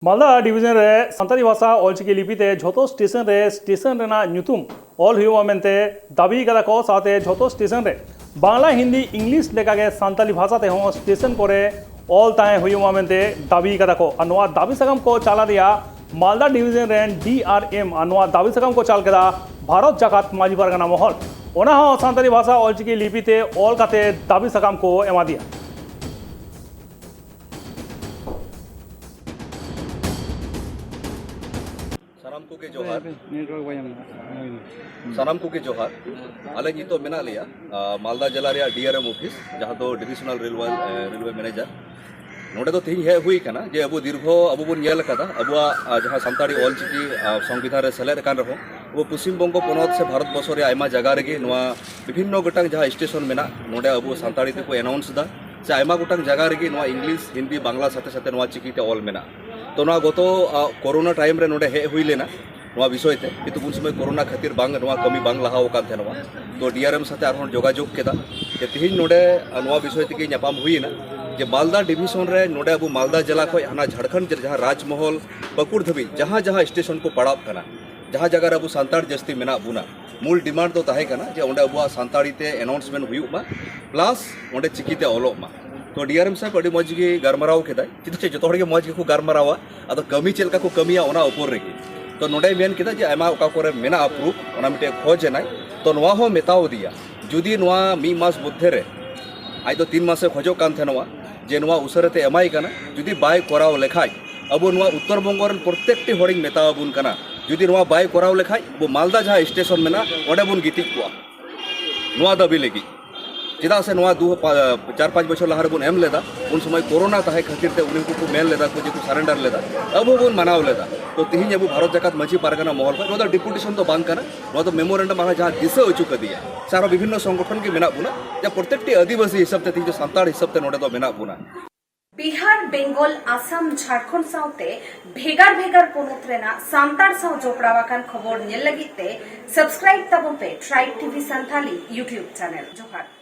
Malda division रे सानताली भाषा ऑलचिकी लिपिते झोतो station Raina न्यूतुम all हुआ मेनते दाबी कदा को साथे झोतो स्टेशन रे बांग्ला हिंदी इंग्लिश लेकागे सानताली भाषा ते हो स्टेशन कोरे ऑल ताए हुआ मेनते दाबी कदा को अनवा दाबी सगम को चाला दिया मालदा डिवीजन रेन DRM अनवा दाबी सगम को चाल कदा भारत जाकात माजी परगना महल ओना हो सानताली भाषा ऑलचिकी लिपिते ऑल काते दाबी सगम को एमा दिया सानाम को के जोहार आले नितो मेना लिया मालदा जिला रे DRM ऑफिस जहां दो डिविजनल रेलवे मैनेजर नोडे तो तीन है हुई कना जे अबो दीर्घो अबो बन नेल कदा अबुआ जहां सानताड़ी ऑलचिकी संविधान रे सेलेद कान रहो वो पश्चिम बंग पोनत से भारत बर्ष रे आयमा जगह रे नोआ विभिन्न गोटांग जहां स्टेशन मेना नोडे अबो सानताड़ी ते को अनाउंस दा से आयमा गोटांग जगह रे नोआ इंग्लिश हिंदी बांग्ला साथे साथे नोआ चिकी ते ऑल मेना तो नोआ गतो कोरोना टाइम रे नोडे हे हुई लेना नोआ विषय ते किंतु उन समय कोरोना खातिर बांग नोआ कमी बांग लहाव कान थे नोआ तो DRM साथे आरोन जोगाजोग केदा जे तिहिन नोडे नोआ विषय ते न्यापाम हुईना जे मालदा डिविजन रे नोडे अबो मालदा जिला खो हाना झारखंड जहां राजमहल पकुड़ धबी जहां जहां स्टेशन को पड़ाव कना जहां जगह अबो सानताड़ जस्ती मेना बुना मूल डिमांड तो ताहे कना जे ओंडे अबो सानताड़ी ते अनाउंसमेंट हुई मा प्लस ओंडे चिकी ते ऑलोग मा तो DRM साहब अड़ी मज गे गारमाराव केदा चिते जतो हड़गे मज को गारमारावा अदो कमी चेलका को कमिया ओना ऊपर रे तो नोडे मेन केदा जे आयमा ओका कोरे मेना अप्रूव ओना मिटे खोज नाय तो नोआ हो मेताव दिया जुदी नोआ मी मास मध्य रे आज तो 3 मास खोजो कान थे नोआ जे नोआ उसरते एमाई कना जुदी बाय कोराव लेखाय अबो नोआ उत्तर बंग रन प्रत्येकटी हड़िंग मेताव बुन कना जुदी नोआ बाय कोराव लेखाय वो मालदा जहां स्टेशन मेना ओडे बुन गिति को नोआ दाबी लेगी चेदा से नोआ 4-5 बछर लहार बुन एम लेदा उन समय कोरोना ताहे खातिर ते उनी को मेल लेदा को जे को सरेंडर लेदा अब बुन मनाव लेदा तो तिहिन अब भारत जाकात मझी पारगना महल पर नोदा डिपुटेशन तो बांग कना नोदा मेमोरेंडम आहा जहां दिशा अचु कदिया सारा विभिन्न संगठन के मेना बुना जे प्रत्येकटी आदिवासी हिसाब ते जो सानताड़ हिसाब ते नोडे तो मेना बुना बिहार बेंगल आसाम झारखंड साउते भेगार भेगार पोनत रेना सानताड़ साउ जोपड़ावाकान खबर नेल लगिते सब्सक्राइब तबन पे tribe TV Santhali YouTube channel जोहार।